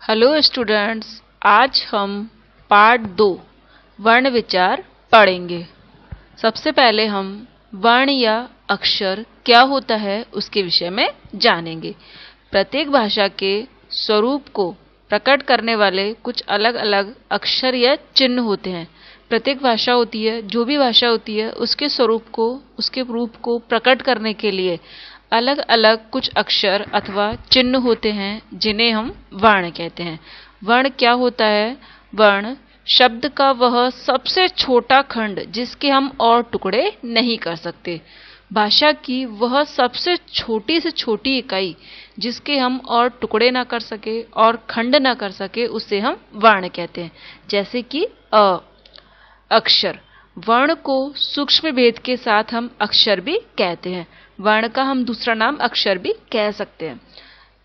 Hello students, आज हम part 2 वर्ण विचार पढ़ेंगे। सबसे पहले हम वर्ण या अक्षर क्या होता है उसके विषय में जानेंगे। प्रत्येक भाषा के स्वरूप को प्रकट करने वाले कुछ अलग अलग अक्षर या चिन्ह होते हैं। प्रत्येक भाषा होती है, जो भी भाषा होती है, उसके स्वरूप को, उसके रूप को प्रकट करने के लिए अलग अलग कुछ अक्षर अथवा चिन्ह होते हैं जिन्हें हम वर्ण कहते हैं। वर्ण क्या होता है? वर्ण शब्द का वह सबसे छोटा खंड जिसके हम और टुकड़े नहीं कर सकते। भाषा की वह सबसे छोटी से छोटी इकाई जिसके हम और टुकड़े ना कर सके और खंड ना कर सके, उसे हम वर्ण कहते हैं। जैसे कि अक्षर। वर्ण को सूक्ष्म भेद के साथ हम अक्षर भी कहते हैं। वर्ण का हम दूसरा नाम अक्षर भी कह सकते हैं,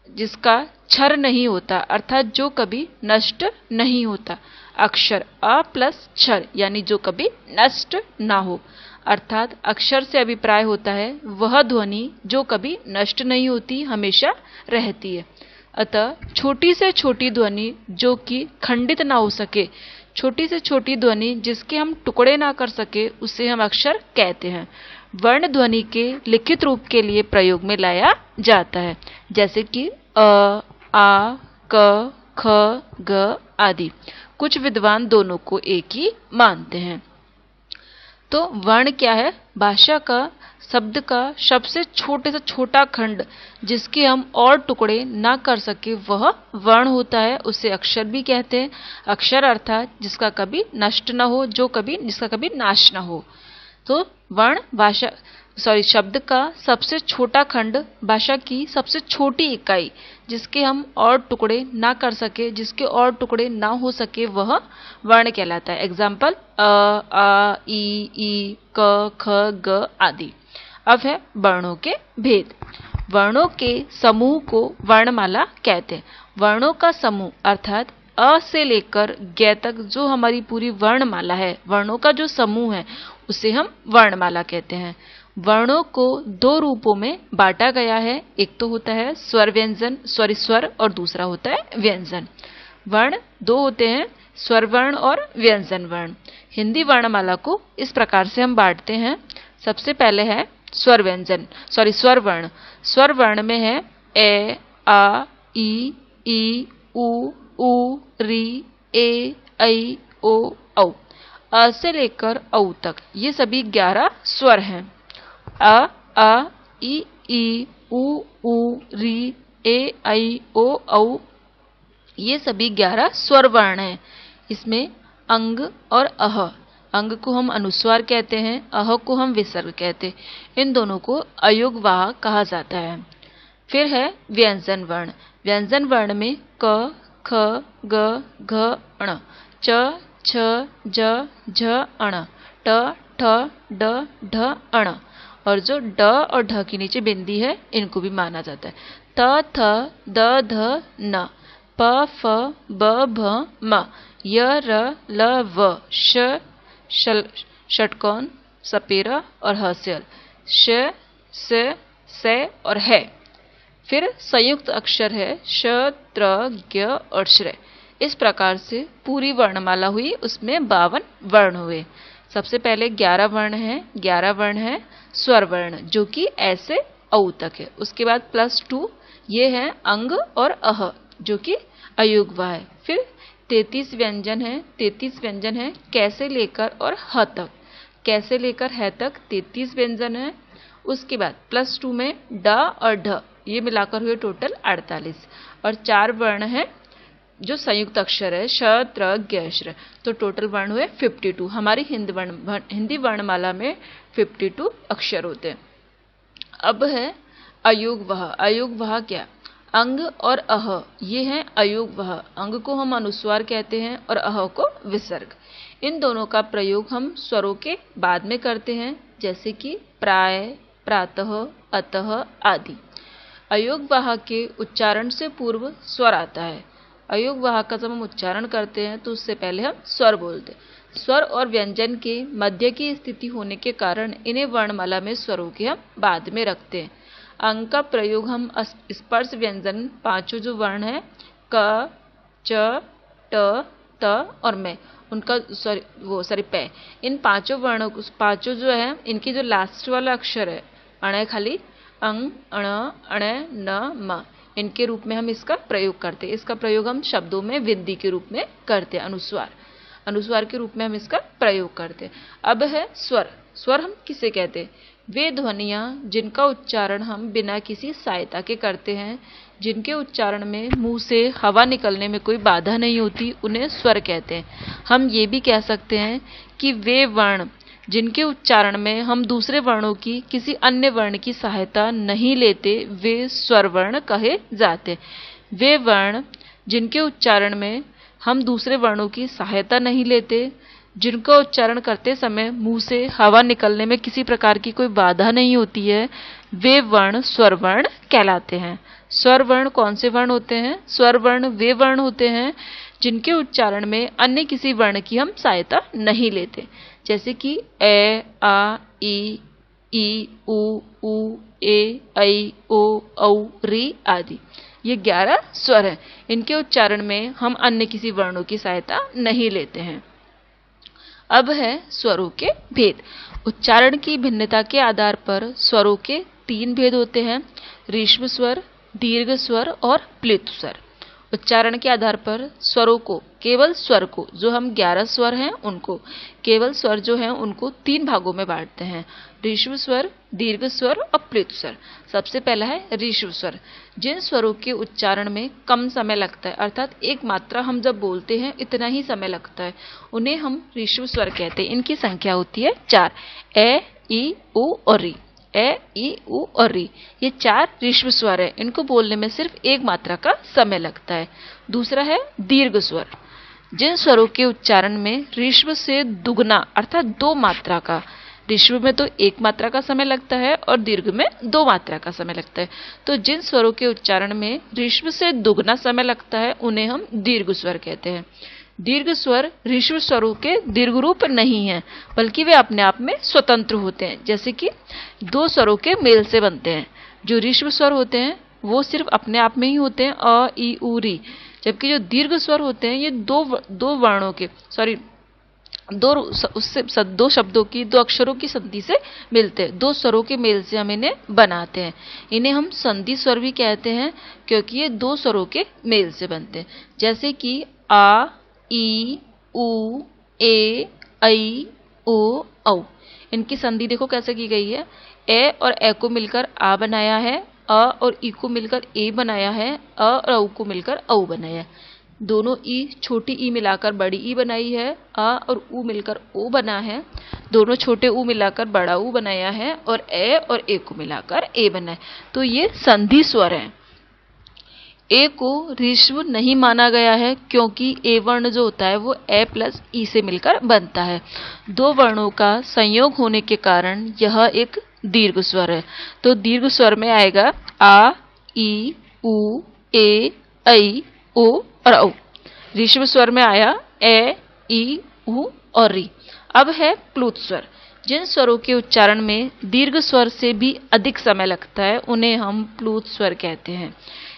जिसका क्षर नहीं होता, अर्थात जो कभी नष्ट नहीं होता। अक्षर अ प्लस क्षर यानी जो कभी नष्ट ना हो, अर्थात अक्षर से अभिप्राय होता है वह ध्वनि जो कभी नष्ट नहीं होती, हमेशा रहती है। अतः छोटी से छोटी ध्वनि जो कि खंडित ना हो सके, छोटी से छोटी ध्वनि जिसके हम टुकड़े ना कर सके, उसे हम अक्षर कहते हैं। वर्ण ध्वनि के लिखित रूप के लिए प्रयोग में लाया जाता है, जैसे कि अ, आ, क, ख, ग आदि। कुछ विद्वान दोनों को एक ही मानते हैं। तो वर्ण क्या है? भाषा का, शब्द का सबसे छोटे से छोटा खंड जिसके हम और टुकड़े ना कर सके, वह वर्ण होता है। उसे अक्षर भी कहते हैं। अक्षर अर्थात जिसका कभी नष्ट ना हो, जिसका कभी नाश ना हो। तो वर्ण शब्द का सबसे छोटा खंड, भाषा की सबसे छोटी इकाई जिसके हम और टुकड़े ना कर सके, जिसके और टुकड़े ना हो सके, वह वर्ण कहलाता है। एग्जाम्पल अ, आ, ई, क, ख, ग आदि। अब है वर्णों के भेद। वर्णों के समूह को वर्णमाला कहते हैं। वर्णों का समूह अर्थात अ से लेकर ग तक जो हमारी पूरी वर्णमाला है, वर्णों का जो समूह है, उसे हम वर्णमाला कहते हैं। वर्णों को दो रूपों में बांटा गया है। एक तो होता है स्वर व्यंजन, स्वर, और दूसरा होता है व्यंजन। वर्ण दो होते हैं, स्वर वर्ण और व्यंजन वर्ण। हिंदी वर्णमाला को इस प्रकार से हम बांटते हैं। सबसे पहले है स्वर वर्ण। स्वर वर्ण में है ए, आ, ई, उ, री, ए, ऐ, ओ, औ। अ से लेकर औ तक ये सभी 11 स्वर हैं। आ, ई, उ, री, ए, ऐ, ओ, औ ये सभी 11 स्वर वर्ण हैं। इसमें अंग और अह, अंग को हम अनुस्वार कहते हैं, अह को हम विसर्ग कहते हैं। इन दोनों को अयोगवाह कहा जाता है। फिर है व्यंजन वर्ण। व्यंजन वर्ण में क, ख, ग, घ, ण, च, छ, ज, झ, अण, ट, ठ, ड, ढ, अण, और जो ड और ढ की नीचे बिंदी है, इनको भी माना जाता है। त, थ, द, ध, न, प, फ, ब, भ, म, य, र, ल, व, श, षटकोण, सपेरा और हसल, श, से और है। फिर संयुक्त अक्षर है श, त्र, ज्ञ और श्र। इस प्रकार से पूरी वर्णमाला हुई, उसमें 52 वर्ण हुए। सबसे पहले 11 वर्ण हैं। 11 वर्ण है स्वर वर्ण, जो कि ऐसे औ तक है। उसके बाद +2 ये है अंग और अह, जो कि अयुग्वा है। फिर 33 व्यंजन है। 33 व्यंजन है कैसे लेकर और ह तक। कैसे लेकर है तक 33 व्यंजन है। उसके बाद +2 में ड और ढ, ये मिलाकर हुए टोटल 48। और 4 वर्ण है जो संयुक्त अक्षर है श, त्र, ज्ञ, श्र। तो टोटल वर्ण हुए 52। हमारी हिंदी वर्णमाला में 52 अक्षर होते हैं। अब है अयोगवह। अयोगवह क्या? अंग और अह ये हैं अयोगवह। अंग को हम अनुस्वार कहते हैं और अह को विसर्ग। इन दोनों का प्रयोग हम स्वरों के बाद में करते हैं, जैसे कि प्राय, प्रातः, अतः आदि। अयोगवाह के उच्चारण से पूर्व स्वर आता है। अयोगवाह का जब हम उच्चारण करते हैं तो उससे पहले हम स्वर बोलते हैं। स्वर और व्यंजन के मध्य की स्थिति होने के कारण इन्हें वर्णमाला में स्वरों के हम बाद में रखते हैं। अंग का प्रयोग हम स्पर्श व्यंजन 5 जो वर्ण है क, च, ट, त और मैं, उनका पे, इन पांचों वर्णों को, पांचों जो है इनकी जो लास्ट वाला अक्षर है अण खाली अंग, अण, अण, न, म, इनके रूप में हम इसका प्रयोग करते हैं। इसका प्रयोग हम शब्दों में विधि के रूप में करते हैं, अनुस्वार के रूप में हम इसका प्रयोग करते हैं। अब है स्वर। स्वर हम किसे कहते हैं? वे ध्वनियां जिनका उच्चारण हम बिना किसी सहायता के करते हैं, जिनके उच्चारण में मुंह से हवा निकलने में कोई बाधा नहीं होती, उन्हें स्वर कहते हैं। हम ये भी कह सकते हैं कि वे वर्ण जिनके उच्चारण में हम दूसरे वर्णों की किसी अन्य वर्ण की सहायता नहीं लेते, वे स्वर वर्ण कहे जाते। वे वर्ण जिनके उच्चारण में हम दूसरे वर्णों की सहायता नहीं लेते, जिनका उच्चारण करते समय मुंह से हवा निकलने में किसी प्रकार की कोई बाधा नहीं होती है, वे वर्ण स्वर वर्ण कहलाते हैं। स्वर वर्ण कौन से वर्ण होते हैं? स्वर वर्ण वे वर्ण होते हैं जिनके उच्चारण में अन्य किसी वर्ण की हम सहायता नहीं लेते, जैसे कि ए, आ, ई, उ, ए, ऐ, ओ, औ, री आदि। ये 11 स्वर हैं। इनके उच्चारण में हम अन्य किसी वर्णों की सहायता नहीं लेते हैं। अब है स्वरों के भेद। उच्चारण की भिन्नता के आधार पर स्वरों के 3 भेद होते हैं: ऋश्व स्वर, दीर्घ स्वर और प्लुत स्वर। उच्चारण के आधार पर स्वरों को, केवल स्वर को, जो हम 11 स्वर हैं उनको, केवल स्वर जो हैं उनको 3 भागों में बांटते हैं: ऋश्व स्वर, दीर्घ स्वर और प्लुत स्वर। सबसे पहला है ऋश्व स्वर। जिन स्वरों के उच्चारण में कम समय लगता है, अर्थात एक मात्रा हम जब बोलते हैं इतना ही समय लगता है, उन्हें हम ऋश्व स्वर कहते हैं। इनकी संख्या होती है 4: ए, ई, उ और री। ए, ई, उ और री, ये 4 ऋश्व स्वर है। इनको बोलने में सिर्फ एक मात्रा का समय लगता है। दूसरा है दीर्घ स्वर। जिन स्वरों के उच्चारण में ऋश्व से दुगना अर्थात 2 मात्रा का, ऋश्व में तो 1 मात्रा का समय लगता है और दीर्घ में 2 मात्रा का समय लगता है, तो जिन स्वरों के उच्चारण में ऋश्व से दुगना समय लगता है उन्हें हम दीर्घ स्वर कहते हैं। दीर्घ स्वर ऋश्व स्वरों के दीर्घ रूप नहीं है, बल्कि वे अपने आप में स्वतंत्र होते हैं, जैसे कि 2 स्वरों के मेल से बनते हैं। जो ऋश्व स्वर होते हैं वो सिर्फ अपने आप में ही होते हैं, अ, ई, उ, री, जबकि जो दीर्घ स्वर होते हैं ये दो वर्णों के, सॉरी, दो शब्दों की, 2 अक्षरों की संधि से मिलते हैं। 2 स्वरों के मेल से हम इन्हें बनाते हैं। इन्हें हम संधि स्वर भी कहते हैं, क्योंकि ये 2 स्वरों के मेल से बनते हैं, जैसे कि आ, ई, उ, ए, ऐ, ओ, औ। इनकी संधि देखो कैसे की गई है। ए और ए को मिलकर आ बनाया है, अ और ई को मिलकर ए बनाया है, अ और औ को मिलकर औ बनाया है। दोनों ई, छोटी ई मिलाकर बड़ी ई बनाई है, आ और उ मिलकर ओ बना है। दोनों छोटे उ मिलाकर बड़ा उ बनाया है, और ए को मिलाकर ए बना है। तो ये संधि स्वर है। ए को ऋश्व नहीं माना गया है, क्योंकि ए वर्ण जो होता है वो ए प्लस ई से मिलकर बनता है। 2 वर्णों का संयोग होने के कारण यह एक दीर्घ स्वर है। तो दीर्घ स्वर में आएगा आ, ई, उ, ए, ऐ, ओ और औ। ऋश्व स्वर में आया ए, ई, उ और री। अब है प्लुत स्वर। जिन स्वरों के उच्चारण में दीर्घ स्वर से भी अधिक समय लगता है उन्हें हम प्लुत स्वर कहते हैं।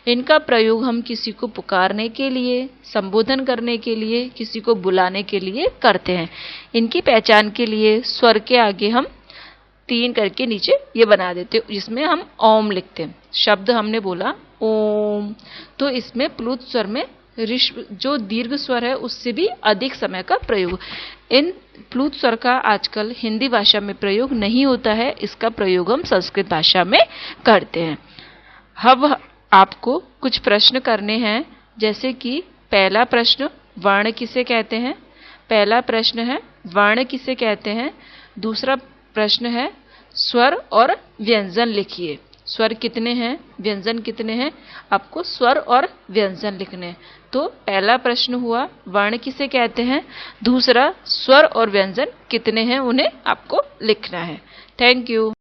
इनका प्रयोग हम किसी को पुकारने के लिए, संबोधन करने के लिए, किसी को बुलाने के लिए करते हैं। इनकी पहचान के लिए स्वर के आगे हम 3 करके नीचे ये बना देते हैं, जिसमें हम ओम लिखते हैं। शब्द हमने बोला ओम, तो इसमें प्लुत स्वर में ऋश्व जो दीर्घ स्वर है उससे भी अधिक समय का प्रयोग। इन प्लुत स्वर का आजकल हिंदी भाषा में प्रयोग नहीं होता है, इसका प्रयोग हम संस्कृत भाषा में करते हैं। अब आपको कुछ प्रश्न करने हैं, जैसे कि पहला प्रश्न, वर्ण किसे कहते हैं? पहला प्रश्न है वर्ण किसे कहते हैं। दूसरा प्रश्न है स्वर और व्यंजन लिखिए। स्वर कितने हैं, व्यंजन कितने हैं, आपको स्वर और व्यंजन लिखने हैं। तो पहला प्रश्न हुआ वर्ण किसे कहते हैं, दूसरा स्वर और व्यंजन कितने हैं उन्हें आपको लिखना है। Thank you.